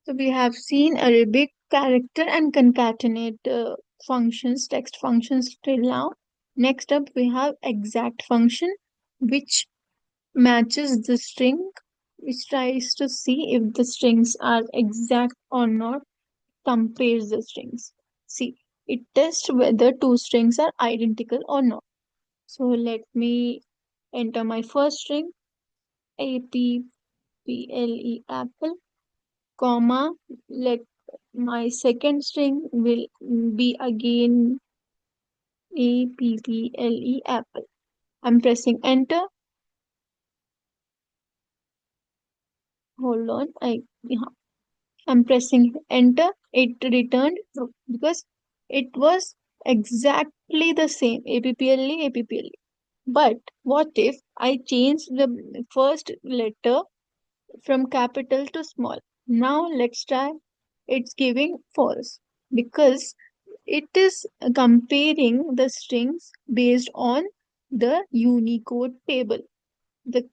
So we have seen Arabic character and concatenate functions, text functions till now. Next up, we have exact function, which matches the string, which tries to see if the strings are exact or not, compares the strings. See, it tests whether two strings are identical or not. So let me enter my first string, apple, apple, comma, let my second string will be again apple, apple. I'm pressing enter. Hold on, yeah, I'm pressing enter. It returned true because it was exactly the same apple. But what if I change the first letter from capital to small? Now let's try. It's giving false because it is comparing the strings based on the Unicode table. The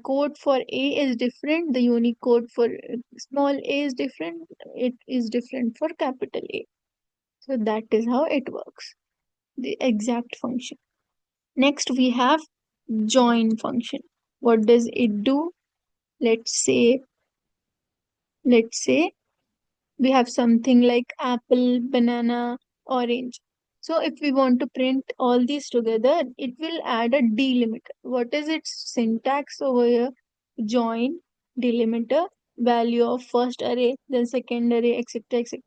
code for A is different, the Unicode for small a is different, it is different for capital A. So that is how it works, the exact function. Next, we have join function. What does it do? Let's say, let's say we have something like apple, banana, orange. So if we want to print all these together, it will add a delimiter. What is its syntax over here? Join, delimiter, value of first array, then second array, etc. etc.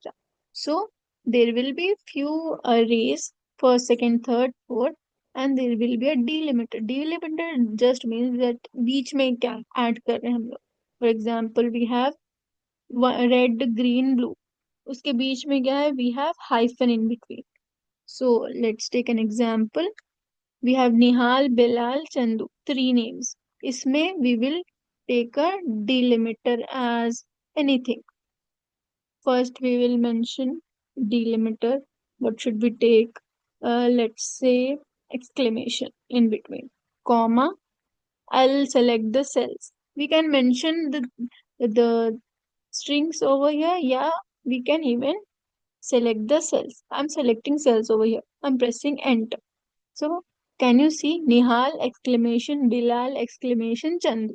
So there will be few arrays, first, second, third, fourth, and there will be a delimiter. Delimiter just means that बीच में क्या add कर रहे हैं हम लोग. For example, we have red green blue उसके बीच में क्या है we have hyphen in between so let's take an example we have Nihal Bilal Chandu three names इसमें we will take a delimiter as anything. First, we will mention delimiter. What should we take? Let's say exclamation in between, comma. I'll select the cells. We can mention the strings over here. Yeah, we can even select the cells. I'm selecting cells over here. I'm pressing enter. So can you see Nihal exclamation, Bilal exclamation, Chandu.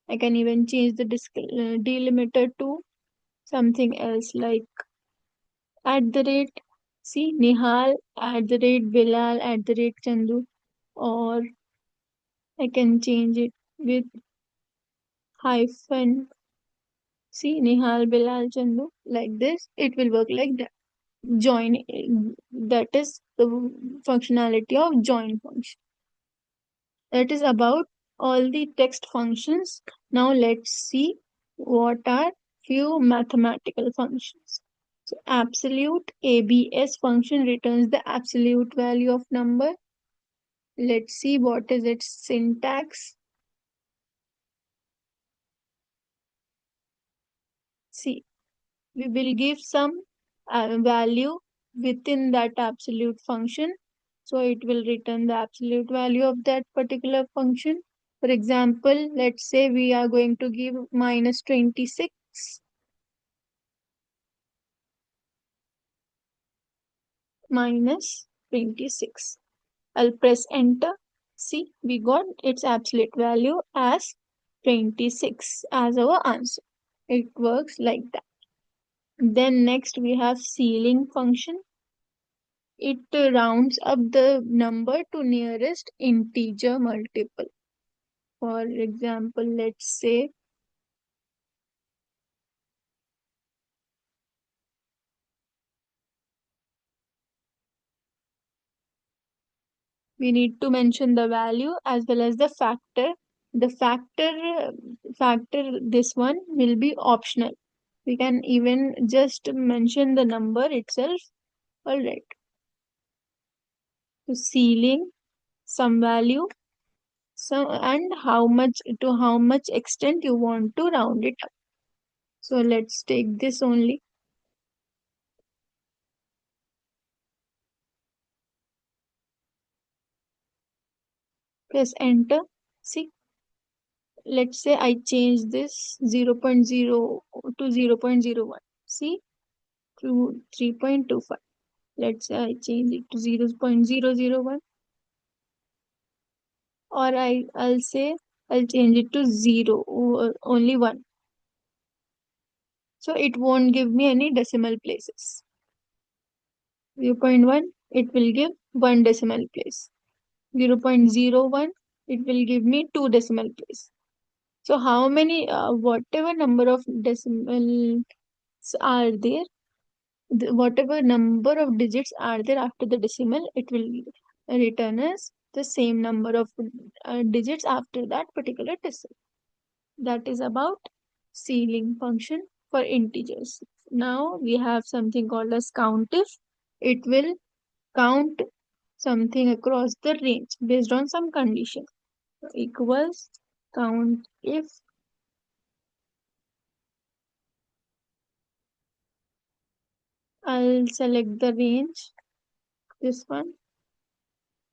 I can even change the delimiter to something else like at the rate. See Nihal at the rate Bilal at the rate Chandu, or I can change it with hyphen. See Nihal Bilal Chandu like this. It will work like that. Join, that is the functionality of join function. That is about all the text functions. Now let's see what are few mathematical functions. So absolute abs function returns the absolute value of number. Let's see what is its syntax. See, we will give some value within that absolute function. So it will return the absolute value of that particular function. For example, let's say we are going to give minus 26. Minus 26. I'll press enter. See, we got its absolute value as 26 as our answer. It works like that. Then next we have ceiling function. It rounds up the number to nearest integer multiple. For example, let's say we need to mention the value as well as the factor. The factor, this one will be optional. We can even just mention the number itself. All right. So ceiling, some value, some and how much extent you want to round it up. So let's take this only. Press enter. See, let's say I change this 0.0 to 0.01. See, to 3.25. Let's say I change it to 0.001, or I'll say I'll change it to 0 or only 1. So it won't give me any decimal places. 0.1, it will give 1 decimal place. 0.01, it will give me 2 decimal place. So how many, whatever number of decimals are there, whatever number of digits are there after the decimal, it will return us the same number of digits after that particular decimal. That is about ceiling function for integers. Now we have something called as countif. It will count something across the range based on some condition. So equals count if I'll select the range, this one,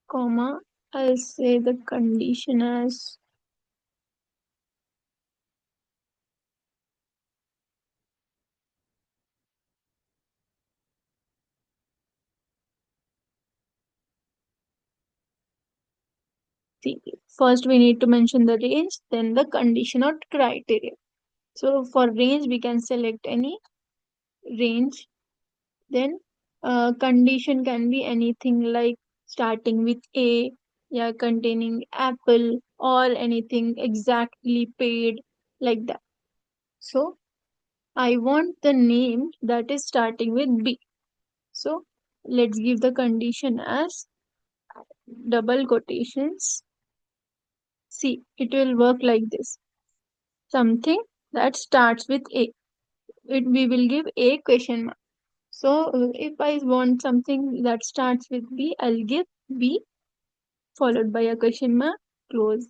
comma, I'll say the condition as the first we need to mention the range, then the condition or criteria. So for range, we can select any range. Then condition can be anything like starting with A, yeah, containing apple, or anything exactly paid, like that. So I want the name that is starting with B. So let's give the condition as double quotations. See, it will work like this. Something that starts with A. We will give A question mark. So if I want something that starts with B, I'll give B followed by a question mark, close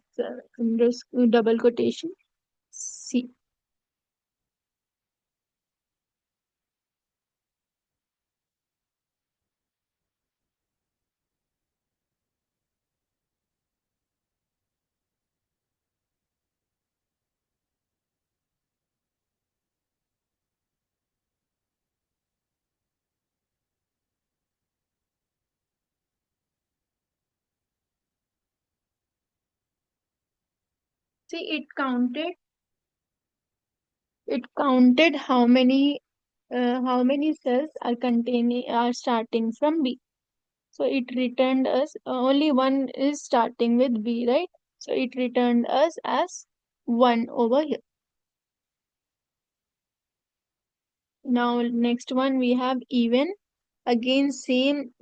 double quotation, C. See, it counted how many cells are starting from B. So it returned us only one is starting with B, right? So it returned us as 1 over here. Now next one we have even. Again same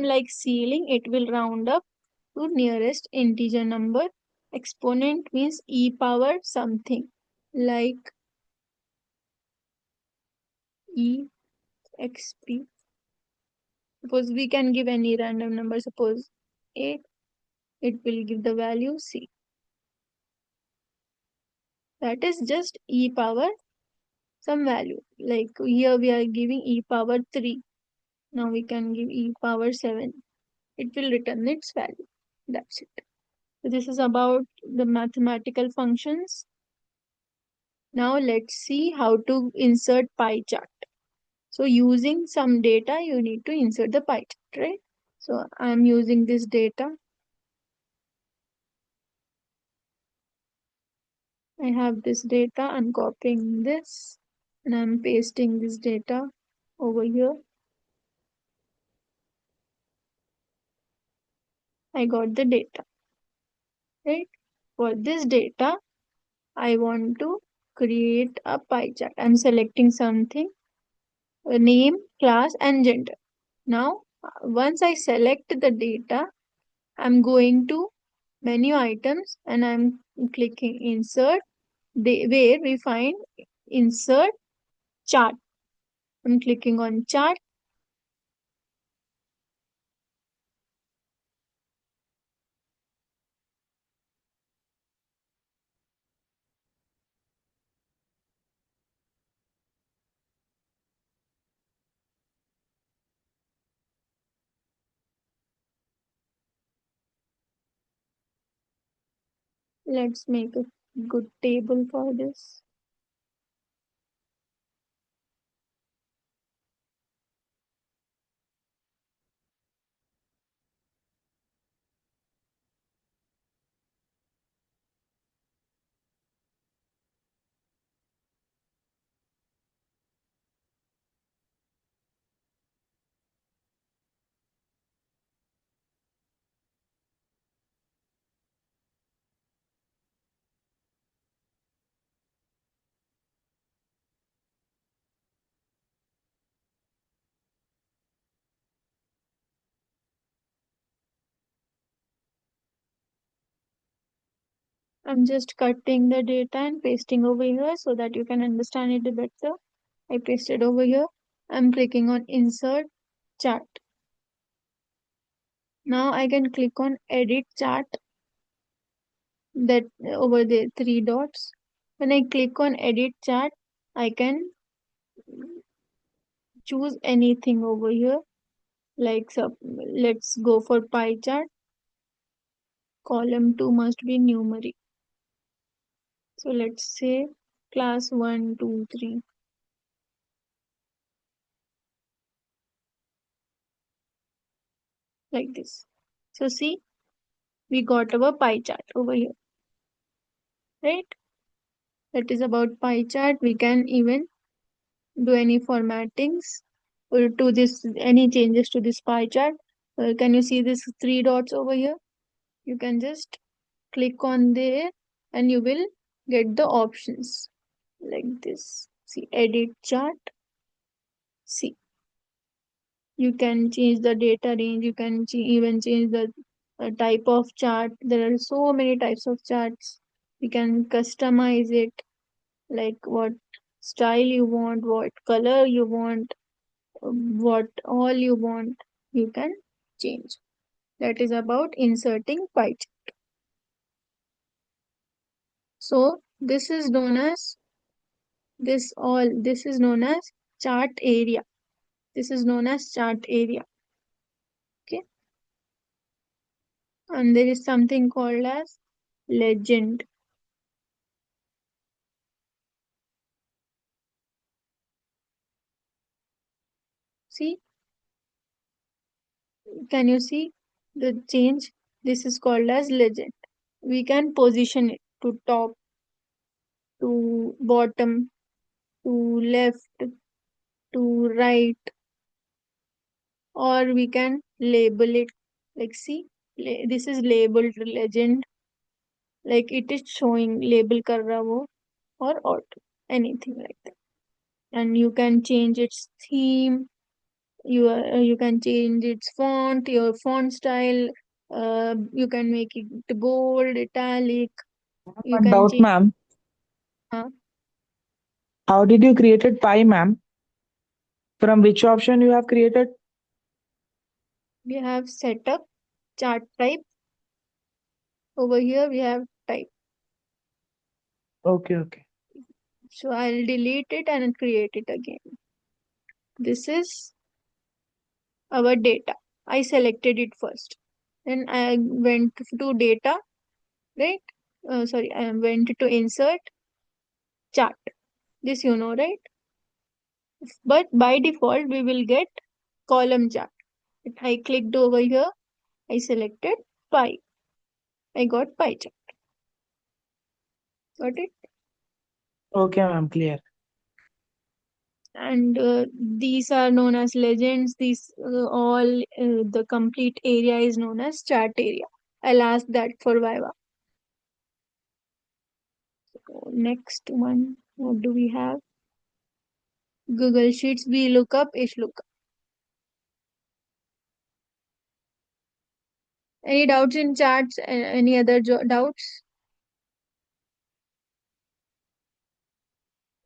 like ceiling, it will round up to nearest integer number. Exponent means e power something like exp. Suppose we can give any random number, suppose 8, it will give the value c. That is just e power some value. Like here we are giving e power 3. Now we can give e power 7. It will return its value. That's it. So this is about the mathematical functions. Now let's see how to insert pie chart. So using some data, you need to insert the pie chart, right? So I'm using this data. I have this data. I'm copying this and I'm pasting this data over here. I got the data, right? For this data, I want to create a pie chart. I'm selecting something, a name, class, and gender. Now, once I select the data, I'm going to menu items and I'm clicking insert, where we find insert chart. I'm clicking on chart. Let's make it good table for this. I'm just cutting the data and pasting over here so that you can understand it better. I pasted over here. I'm clicking on insert chart. Now I can click on edit chart, that over the three dots. When I click on edit chart, I can choose anything over here. Like let's go for pie chart. Column 2 must be numeric. So let's say class 1, 2, 3, like this. So see, we got our pie chart over here, right? That is about pie chart. We can even do any formattings or to this, any changes to this pie chart. Can you see this three dots over here? You can just click on there and you will get the options like this. See, edit chart. See, you can change the data range. You can even change the type of chart. There are so many types of charts. You can customize it, like what style you want, what color you want, what all you want, you can change. That is about inserting pie chart. So this is known as chart area. This is known as chart area. Okay. And there is something called as legend. See, can you see the change? This is called as legend. We can position it to top, to bottom, to left, to right, or we can label it. Like, see, this is labeled legend, like it is showing label kar raha wo, or auto, anything like that. And you can change its theme, you can change its font, your font style, you can make it bold, italic, you One can doubt, change. ma'am. uh, How did you create it pie, ma'am? From which option you have created? we have setup, chart type. Over here we have type. Okay, okay. So I'll delete it and create it again. This is our data. I selected it first. Then I went to data, right? Sorry, I went to insert chart. This you know, right? But by default, we will get column chart. If I clicked over here, I selected pie. I got pie chart. Got it? Okay, ma'am, clear. And these are known as legends. These all the complete area is known as chart area. I'll ask that for Viva. So next one, what do we have? Google Sheets, VLOOKUP, HLOOKUP. Any doubts in charts? Any other doubts?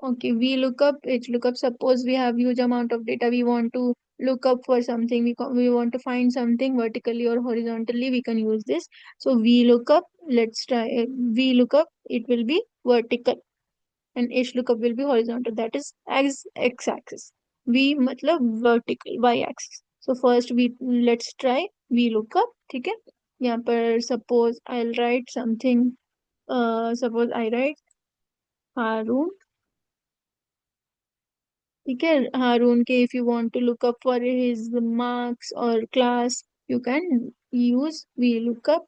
Okay, we look up, it look up. Suppose we have huge amount of data. We want to look up for something. We want to find something vertically or horizontally. We can use this. So we look up. Let's try. We look up. It will be vertical, and H lookup will be horizontal. That is x-axis. V मतलब vertical, y-axis. So first we let's try. We look up. ठीक है? यहाँ पर suppose I'll write something. suppose I write Harun. ठीक है, हारून के if you want to look up for his marks or class, you can use VLOOKUP.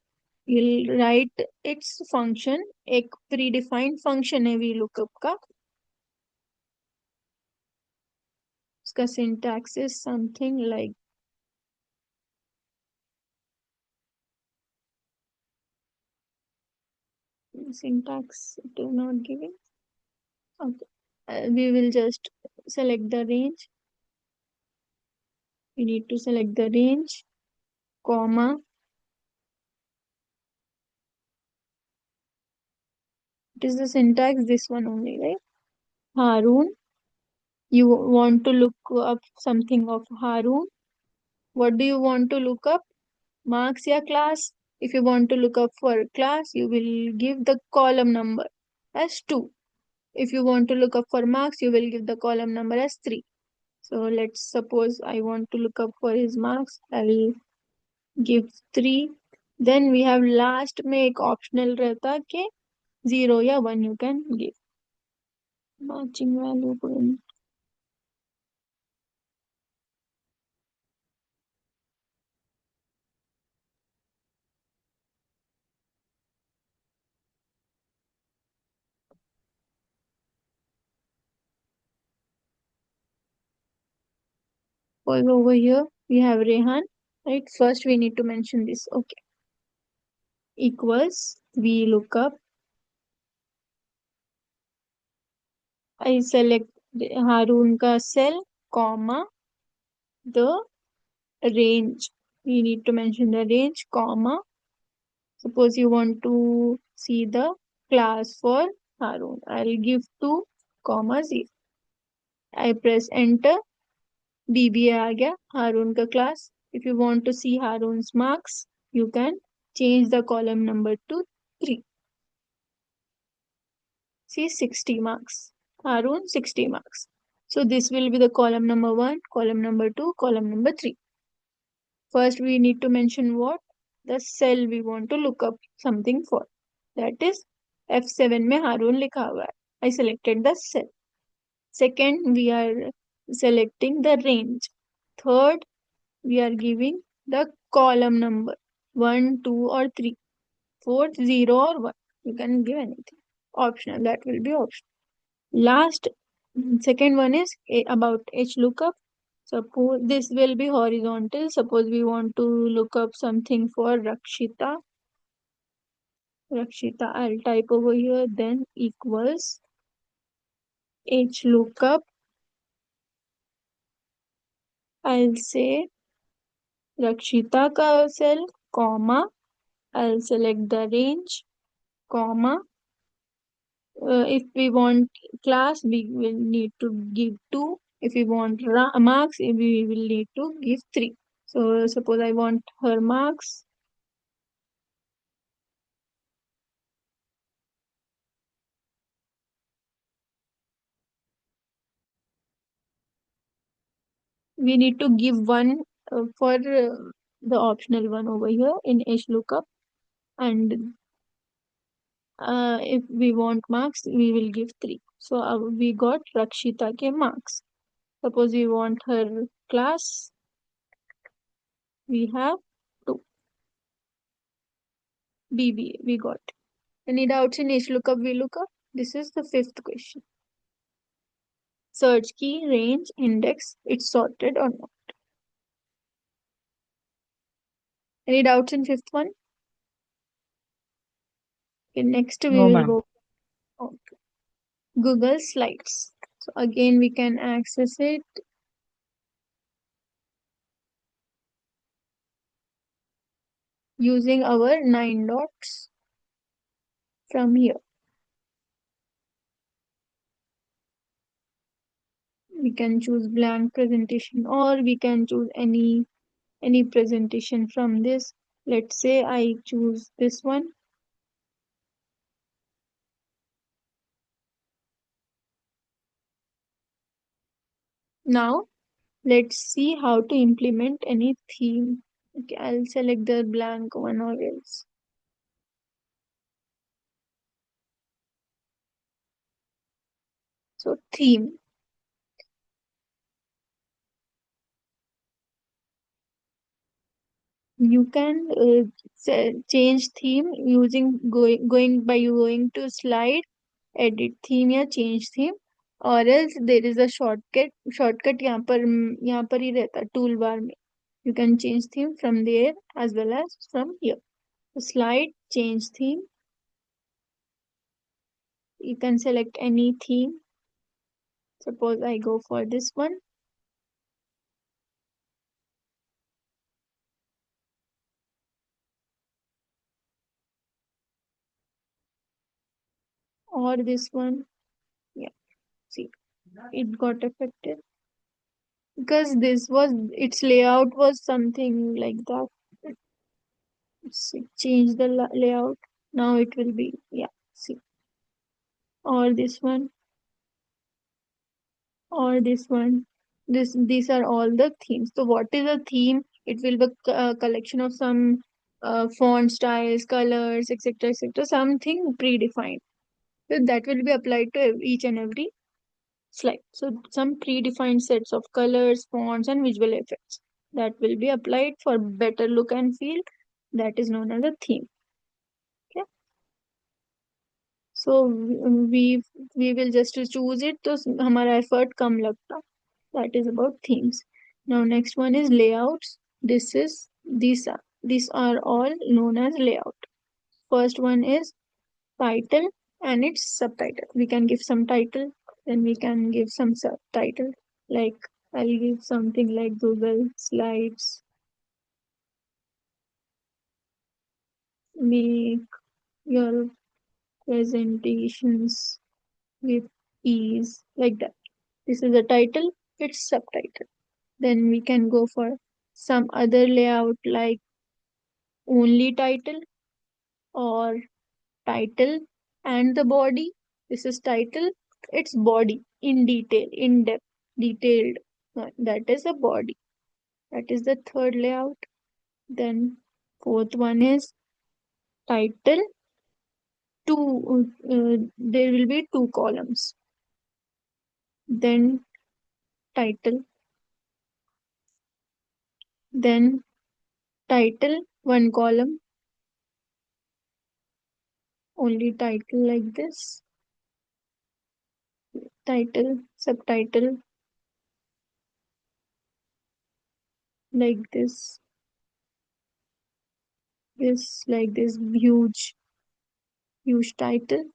You'll write its function. एक predefined function है VLOOKUP का. उसका syntax is something like syntax it is not giving. Okay. We will just select the range. We need to select the range, comma. It is the syntax, this one only, right? Harun. You want to look up something of Harun. What do you want to look up? Marks या class? If you want to look up for class, you will give the column number as 2. If you want to look up for marks, you will give the column number as 3. So let's suppose I want to look up for his marks. I will give 3. Then we have last में एक optional रहता कि 0 या 1 you can give. Matching value point. Over here we have Rehan. Right. First we need to mention this. Okay. Equals. We look up. I select Harun ka cell, comma, the range. We need to mention the range, comma. Suppose you want to see the class for Harun. I'll give 2, comma 0. I press enter. BBA आ गया Harun का class. If you want to see Harun's marks, you can change the column number to 3. See 60 marks. Harun 60 marks. So this will be the column number 1, column number 2, column number 3. First, we need to mention what? The cell we want to look up something for. That is F7 में हारून लिखा हुआ है. I selected the cell. Second, we are selecting the range. Third, we are giving the column number 1, 2 or 3. Fourth, 0 or 1. You can give anything. Optional. That will be optional. Last, second one is about H lookup. Suppose this will be horizontal. Suppose we want to look up something for Rakshita. Rakshita, I'll type over here, then equals H lookup. I'll say Rakshita ka cell, comma. I'll select the range, comma. If we want class, we will need to give 2. If we want marks, we will need to give 3. So suppose I want her marks. We need to give 1 for the optional one over here in H lookup. And if we want marks, we will give 3. So we got Rakshita ke marks. Suppose we want her class, we have 2. BBA, we got. Any doubts in H lookup, V lookup? This is the 5th question. Search key, range, index, it's sorted or not. Any doubts in 5th one? Okay, next we No, will ma'am. go on Google Slides. So again, we can access it using our 9 dots from here. We can choose blank presentation or we can choose any presentation from this. Let's say I choose this one. Now let's see how to implement any theme. Okay, I'll select the blank one or else. So theme, you can change theme using going to slide, edit theme या change theme, or else there is a shortcut यहाँ पर ही रहता है tool bar में. You can change theme from there as well as from here. Slide, change theme. You can select any theme. Suppose I go for this one, or this one. Yeah, see, it got affected because this was its layout was something like that. See, change the layout. Now it will be, yeah, see, or this one, or this one. These are all the themes. So what is a theme? It will be a collection of some font styles, colors, etc., etc. Something predefined. So that will be applied to each and every slide. So some predefined sets of colors, fonts, and visual effects that will be applied for better look and feel. That is known as a theme. Okay. So we will just choose it. तो हमारा effort कम लगता. That is about themes. Now next one is layouts. These are all known as layout. First one is title and its subtitle. We can give some title, then we can give some subtitle. Like I'll give something like Google Slides, make your presentations with ease, like that. This is the title, its subtitle. Then we can go for some other layout like only title or title and the body. This is title, its body in detail, in depth, detailed. That is a body. That is the third layout. Then fourth one is title. There will be two columns. Then title, then title, one column, only title like this. Title, subtitle like this like this, huge title,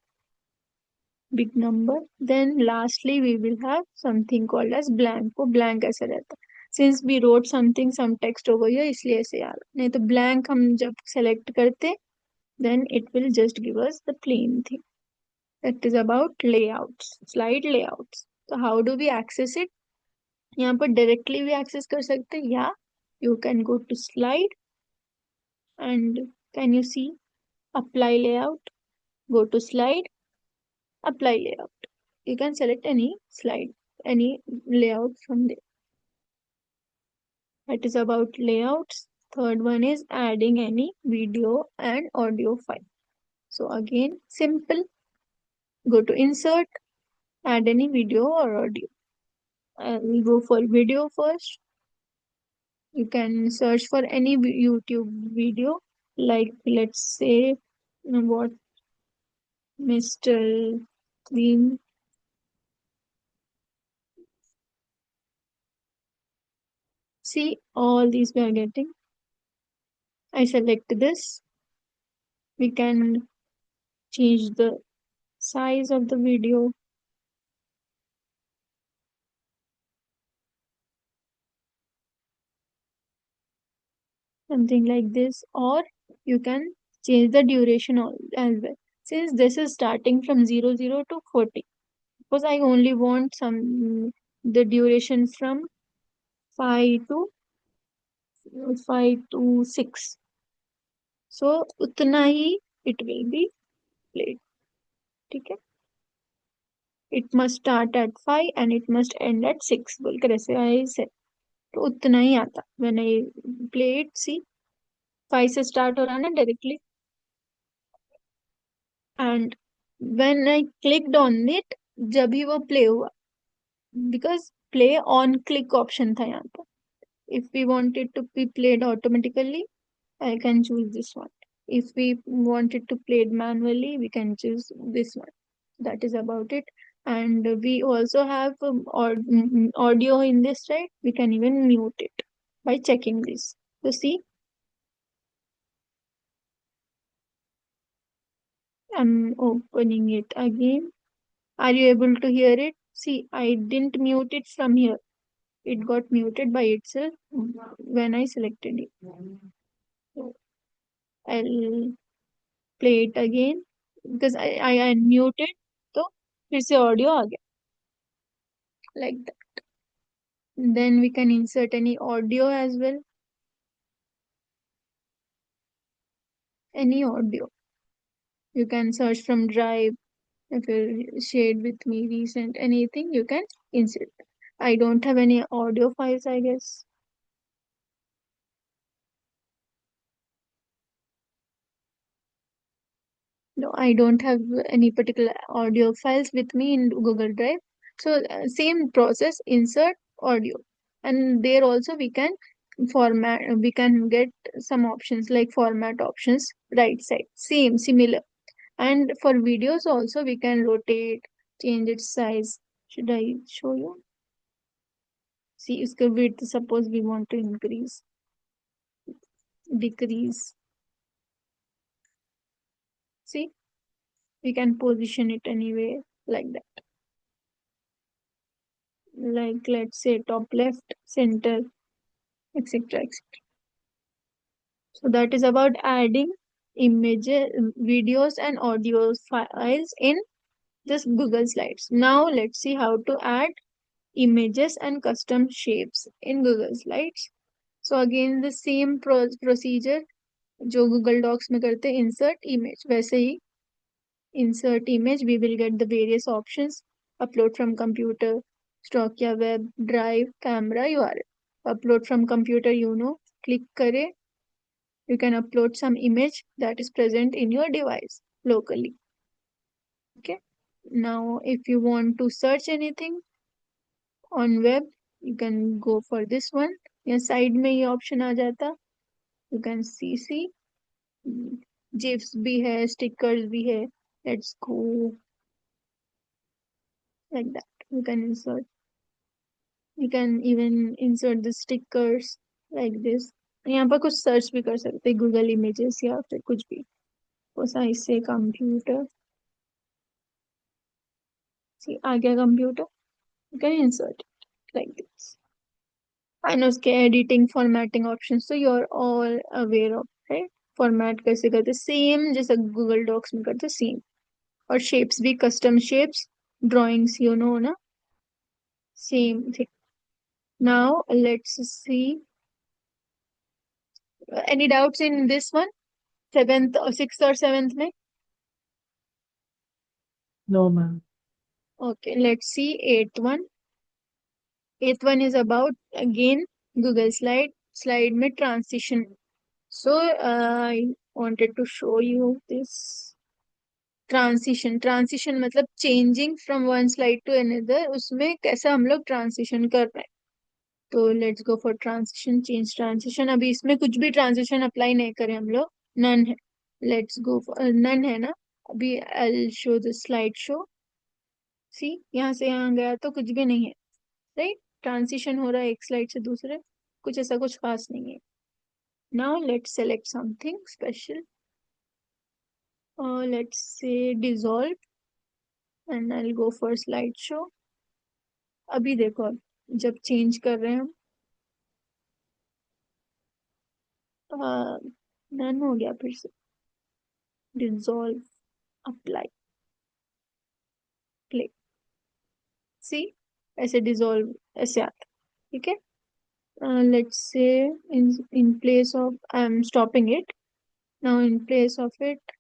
big number. Then lastly we will have something called as blank. वो blank ऐसे रहता है. Since we wrote some text over here इसलिए ऐसे आ रहा. नहीं तो blank हम जब select करते then it will just give us the plain thing. That is about layouts, slide layouts. So how do we access it? यहाँ पर directly भी access कर सकते हैं. Yeah, you can go to slide and can you see apply layout? Go to slide, apply layout. You can select any slide, any layout from there. That is about layouts. Third one is adding any video and audio file. So again, simple. Go to insert, add any video or audio. We go for video first. You can search for any YouTube video, like let's say what Mr. Clean. See all these we are getting. I select this. We can change the size of the video, something like this, or you can change the duration as well. Since this is starting from 00 to 40, because I only want the duration from 5 to 6, so उतना ही it will be played. ठीक है. It must start at 5 and it must end at 6 बोलकर ऐसे I said. तो उतना ही आता. When I play it, see 5 से start हो रहा है ना directly, and when I clicked on it जब भी वो प्ले हुआ, because play on click option था यहाँ पर. If we want it to be played automatically, I can choose this one. If we want it to play it manually, we can choose this one. That is about it. And we also have audio in this, right? We can even mute it by checking this. So see, I'm opening it again. Are you able to hear it? See, I didn't mute it from here. It got muted by itself when I selected it. So I'll play it again because I unmuted. तो फिर से audio आ गया like that. Then we can insert any audio as well, any audio. You can search from Drive, if you shared with me recent anything, you can insert. I don't have any audio files, I guess. No, I don't have any particular audio files with me in Google Drive. So same process, insert audio. And there also we can format, we can get some options like format options, right side, same, similar. And for videos also we can rotate, change its size. Should I show you? See, इसका width, suppose we want to increase, decrease. See, we can position it anywhere like that. Like let's say top left, center, etc. etc. So that is about adding images, videos, and audio files in just Google Slides. Now let's see how to add images and custom shapes in Google Slides. So again the same procedure जो Google Docs में करते हैं, insert image, वैसे ही insert image, we will get the various options: upload from computer, stock या web, drive, camera, URL. Upload from computer, click करे, you can upload some image that is present in your device locally. Okay. Now if you want to search anything on web, you can go for this one. या side में ये option आ जाता, you can see GIFs भी है, stickers भी है. Let's go like that. You can insert. You can even insert the stickers like this. यहाँ पर कुछ सर्च भी कर सकते हैं, गूगल इमेजेस या फिर कुछ भी. बस ऐसे कंप्यूटर, सी आ गया computer. You can insert it like this. And उसके editing formatting options तो you're all aware of, right? Format कैसे करते, सेम जैसा गूगल डॉक्स में करते, सेम. और शेप्स भी, कस्टम शेप्स, ड्राइंग्स, ना, same thing. Now let's see, any doubts in this one, seventh, six और सेवेंथ में? No, ma'am. Okay, let's see eighth one. Eighth one is about again Google slide में transition. So I wanted to show you this transition मतलब changing from one slide to another, उसमें कैसा हम लोग transition कर रहे हैं. तो let's go for transition, change transition. अभी इसमें कुछ भी ट्रांजिशन अप्लाई नहीं करें हम लोग, नन है. लेट्स गो फॉर नन है ना. अभी I show the slide show. See, यहाँ से यहाँ गया तो कुछ भी नहीं है, राइट. ट्रांजिशन हो रहा है एक स्लाइड से दूसरे, कुछ ऐसा कुछ खास नहीं है. Now let's select something special, let's say dissolve, and I go for slide show. अभी देखो, जब चेंज कर रहे हैं हम, नन हो गया फिर से, डिसॉल्व, अप्लाई, प्ले. सी, ऐसे डिसॉल्व ऐसे आता, ठीक है. Let's say in place of, I am stopping it now, in place of it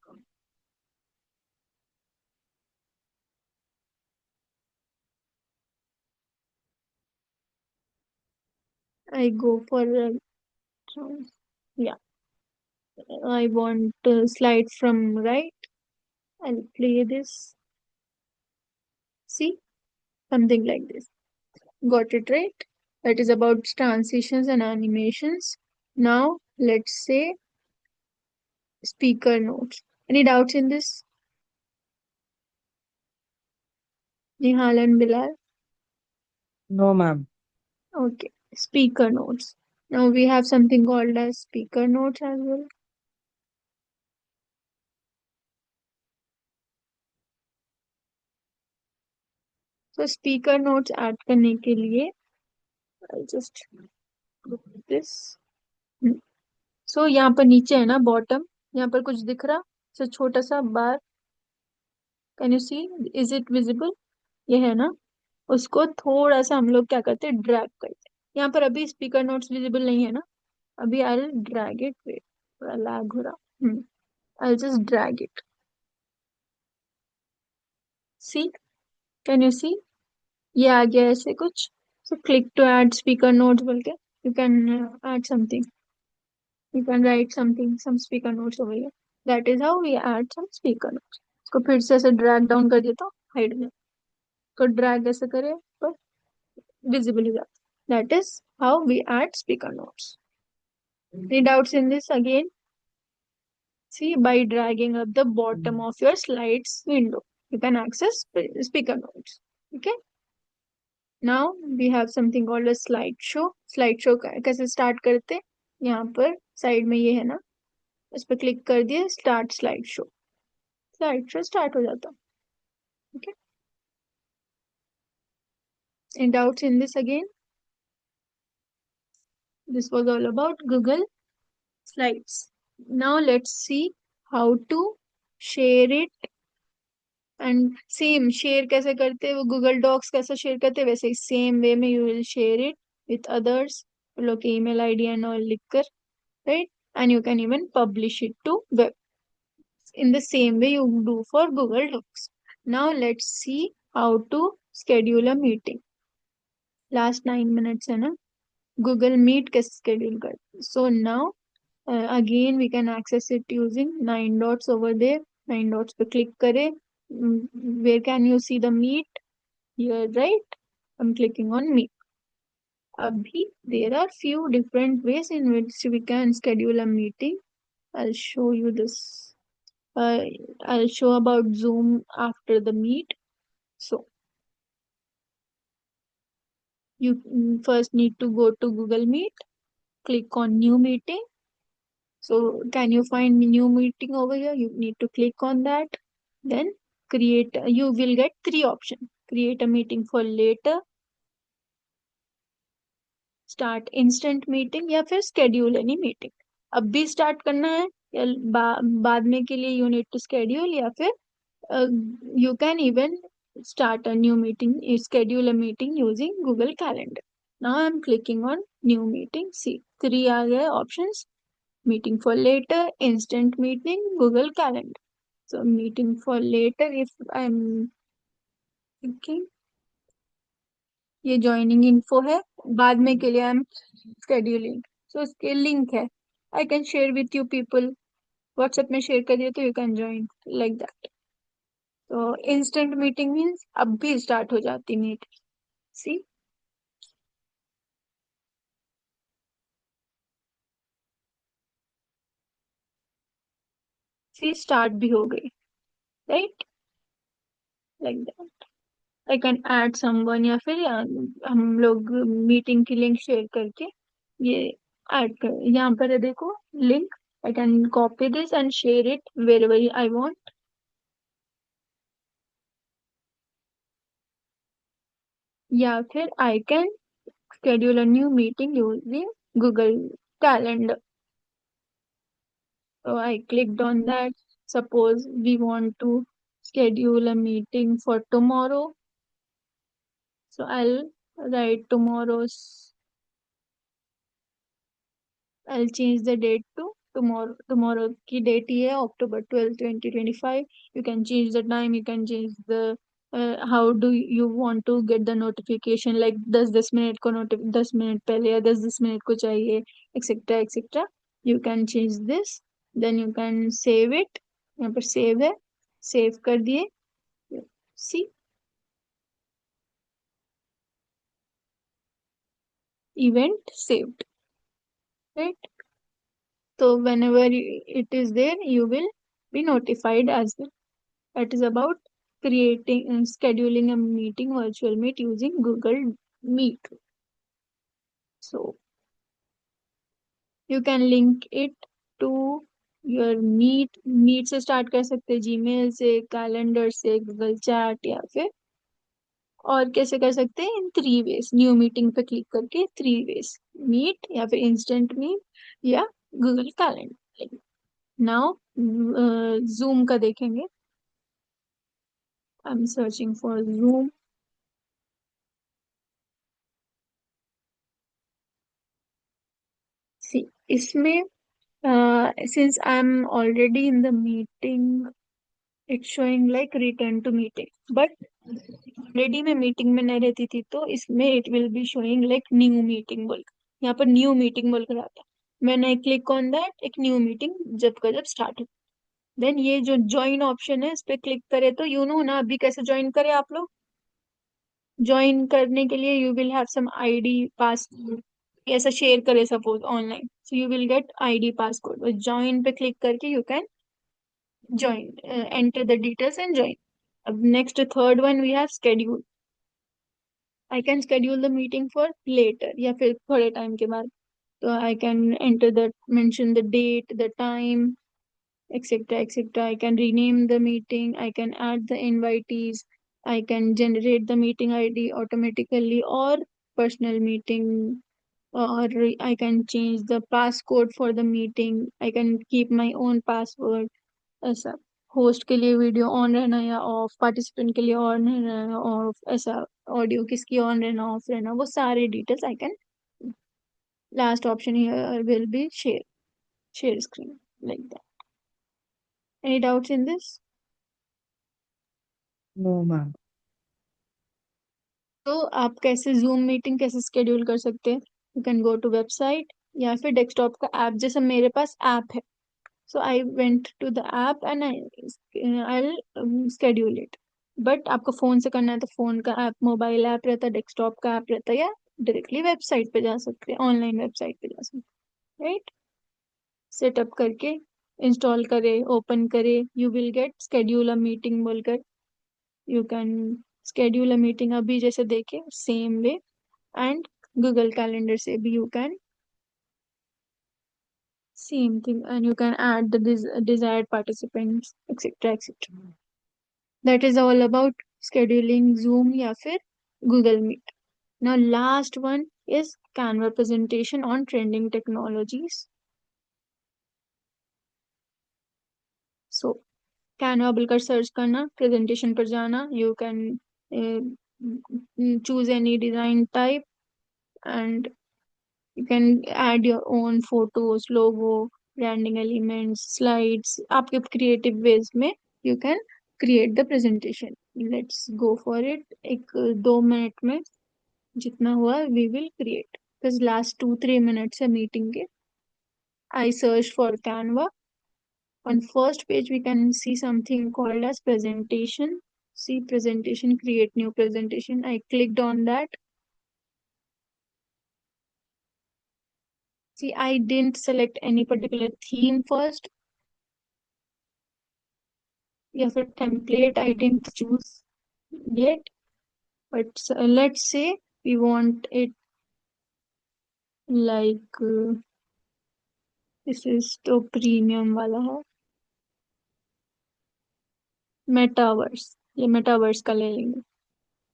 I go for yeah, I want slide from right. I'll play this. See, something like this. Got it right? That is about transitions and animations. Now, let's say speaker notes. Any doubts in this? Nihal and Bilal? No, ma'am. Okay, speaker notes. Now we have something called as speaker notes as well. So speaker notes add करने के लिए I'll just look at this. So यहाँ पर नीचे है ना bottom, यहाँ पर कुछ दिख रहा, so छोटा सा bar, can you see, is it visible? ये है ना, उसको थोड़ा सा हम लोग क्या करते हैं, ड्रैग करते हैं। यहाँ पर अभी स्पीकर नोट्स विजिबल नहीं है ना, अभी I will drag it, wait, थोड़ा लैग हो रहा, I just drag it. See, can you see, ये आ गया ऐसे कुछ। So click to add speaker notes बोल के you can add something, you can write something, some speaker notes over here. That is how we add some speaker notes. इसको फिर से ऐसे ड्रैग डाउन कर देता हूँ हाइड में, तो ड्रैग ऐसे करे तो विजिबल हो जाता। That is how we add speaker notes. Any doubts in this again? See, by dragging up the bottom of your slides window, you can access speaker notes. Okay. Now we have something called a slideshow. Slideshow कैसे start करते? यहाँ पर side में ये है ना, उस पर क्लिक कर दिए, start slide show, slide show start हो जाता। Okay. Any doubts in this again? This was all about Google Slides. Now let's see how to share it, and same share कैसे करते हैं, वो गूगल डॉक्स कैसे share करते हैं वैसे ही सेम वे में you will share it with others, लोग के ईमेल आईडी एंड ऑल लिखकर, right, and you can even publish it to web in the same way you do for Google Docs. Now let's see how to schedule a meeting. Last 9 minutes है ना, Google Meet कैसे schedule करते, so now again we can access it using 9 dots over there, 9 dots पे click करें, where can you see the Meet? Here, right? I'm clicking on Meet. Abhi, there are few different ways in which we can schedule a meeting. I'll show you this. Uh, I'll show about Zoom after the Meet. So, you first need to go to Google Meet, click on New Meeting. So, can you find New Meeting over here? You need to click on that. Then, create, you will get three options. Create a meeting for later, start instant meeting, या फिर schedule any meeting. अब भी start करना है या बाद में के लिए यू नीड टू स्केड्यूल, या फिर you can even start a new meeting, schedule a meeting using Google Calendar. Now I'm clicking on new meeting. See, three आ गए options: meeting for later, instant meeting, Google Calendar. So meeting for later, if I'm thinking, ये joining info है, बाद में के लिए I am scheduling, सो इसके link है, I can share with you people, WhatsApp में शेयर करिए तो you can join like that. तो इंस्टेंट मीटिंग मीन्स अब भी स्टार्ट हो जाती मीटिंग। सी, सी स्टार्ट भी हो गई, right, like that. I can add someone, या फिर हम लोग मीटिंग की लिंक शेयर करके ये ऐड कर, यहाँ पर है देखो link, I can copy this and share it wherever I want, या फिर I can schedule a new meeting using Google Calendar. So I clicked on that. Suppose we want to schedule a meeting for tomorrow. So I'll write tomorrow's, I'll change the date to tomorrow. Tomorrow की date ये है October 12, 2025. You can change the time. You can change the how do you want to get the notification, like 10 10 minute को 10 minute पहले या 10 10 minute को चाहिए, etcetera etcetera. You can change this. Then you can save it. यहाँ पर save है, save कर दिए. See, event saved, right? So whenever it is there, you will be notified as well. That is about creating and scheduling a meeting, virtual meet using Google Meet. So you can link it to your Meet से start कर सकते हैं, Gmail से, calendar से, Google chat, या फिर और कैसे कर सकते हैं, इन 3 वेज, न्यू मीटिंग पे क्लिक करके 3 वेज, मीट या फिर इंस्टेंट मीट या गूगल कैलेंडर। नाउ जूम का देखेंगे। I am searching for Zoom. See, इसमें since I'm already in the meeting, it's showing like return to meeting, but already मैं meeting में नहीं रहती थी, तो इसमें it will be showing like new meeting बोल, यहाँ पर न्यू मीटिंग बोल कर आता है। मैंने आई क्लिक ऑन दैट, एक न्यू मीटिंग जब का जब स्टार्ट हो। देन ये जो ज्वाइन ऑप्शन है, इस पे क्लिक करे तो यू नो ना अभी कैसे ज्वाइन करे आप लोग। ज्वाइन करने के लिए you will have some ID password, ऐसा शेयर करे suppose online, so you will get ID password, join पे क्लिक करके you can join, enter the details and join. अब next third one we have schedule. I can schedule the meeting for later या फिर थोड़े time के बाद। तो I can enter the, mention the date, the time, etc etc. I can rename the meeting, I can add the invitees, I can generate the meeting ID automatically or personal meeting, or I can change the passcode for the meeting, I can keep my own password। ऐसा host के लिए video on रहना या of, participant के लिए on रहना या of, ऐसा ऑडियो किसकी ऑन रहना ऑफ रहना, वो सारे details I can. Last option here will be share screen, like that. Any doubts in this? No, ma'am. तो आप कैसे जूम मीटिंग कैसे स्केड्यूल कर सकते हैं? You can go to website या फिर डेस्कटॉप का ऐप, जैसे मेरे पास ऐप है, so I went to the app and I schedule it. But आपको फोन से करना है तो फोन का ऐप, मोबाइल ऐप रहता है, डेस्कटॉप का ऐप रहता है, या डायरेक्टली वेबसाइट पे जा सकते हैं, ऑनलाइन वेबसाइट पे जा सकते हैं, राइट? सेटअप करके इंस्टॉल करे, ओपन करे, you will get schedule a meeting बोलकर, you can schedule a meeting अभी जैसे देखे same way. And Google calendar से भी you can same thing, and you can add the desired participants, etc etc। that is all about scheduling zoom या फिर google meet। now last one is canva presentation on trending technologies। so canva बोलकर search करना, presentation पर जाना, you can choose any design type, and you can add your own photos, logo, branding elements, slides, आपके creative ways में you can create the presentation। Let's go for it। एक 2 minute में जितना हुआ we will create, because last 2-3 minutes है meeting के। I search for Canva। On first page we can see something called as presentation। See presentation, create new presentation, I clicked on that। See, I didn't select any particular theme first, या फिर template I didn't choose yet, but let's say we want it like this is तो premium वाला है, metaverse, ये metaverse का ले लेंगे,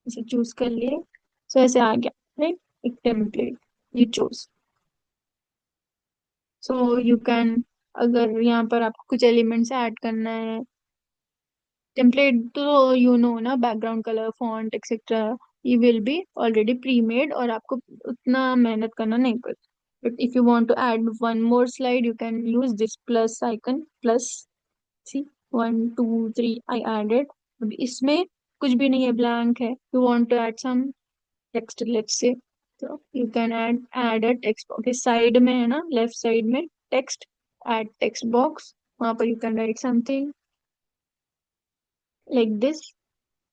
इसे चूज कर लिए, सो ऐसे आ गया, राइट? एक template you choose. So you can, अगर यहाँ पर आपको कुछ एलिमेंट्स ऐड करना है, टेम्पलेट तो यू नो ना, बैकग्राउंड कलर, फॉन्ट एक्सेट्रा, ये will be already pre made और आपको उतना मेहनत करना नहीं पड़ता। But if you want to add one more slide, you can use this plus icon, plus. See, 1 2 3 I added. अब इसमें कुछ भी नहीं है, ब्लैंक है, you want to add some text, let's say, तो you can add a text box, side में है ना, लेफ्ट साइड में टेक्स्ट, ऐड टेक्स्ट बॉक्स, वहां पर you can write something like this.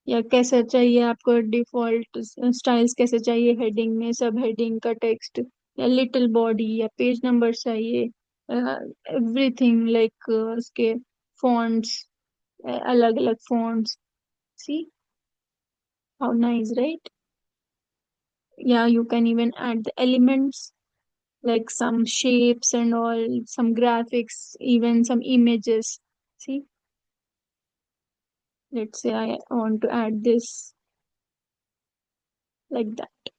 या कैसा चाहिए आपको, डिफॉल्ट स्टाइल्स कैसे चाहिए, हेडिंग में, सब हेडिंग का टेक्स्ट, या लिटिल बॉडी, या पेज नंबर चाहिए, एवरीथिंग लाइक उसके फॉन्ट्स, अलग अलग fonts. See how nice, right? Yeah, you can even add the elements like some shapes and all, some graphics, even some images. See, let's say I want to add this like that.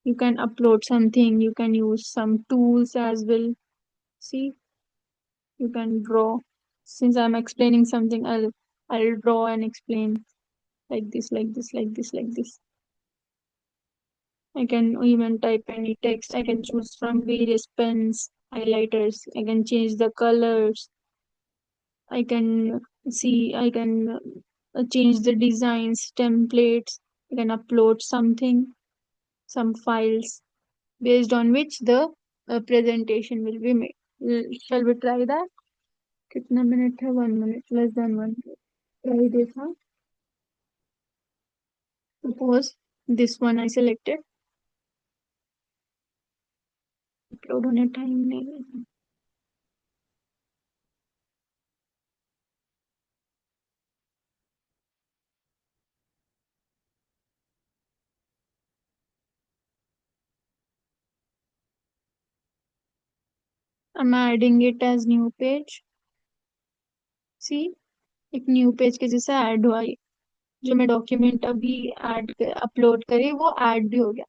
You can upload something, you can use some tools as well. See, you can draw. Since I'm explaining something, I'll draw and explain like this, like this, like this, like this. I can even type any text. I can choose from various pens, highlighters. I can change the colors. I can I can change the designs, templates. I can upload something, some files based on which the presentation will be made. Shall we try that? कितना minute है? 1 minute, less than 1 minute. Try this, huh? Suppose this one I selected. Upload होने time नहीं. I'm adding it as new page. See, एक new page के जैसा add हुआ ये. जो मैं डॉक्यूमेंट अभी ऐड अपलोड करी वो ऐड भी हो गया.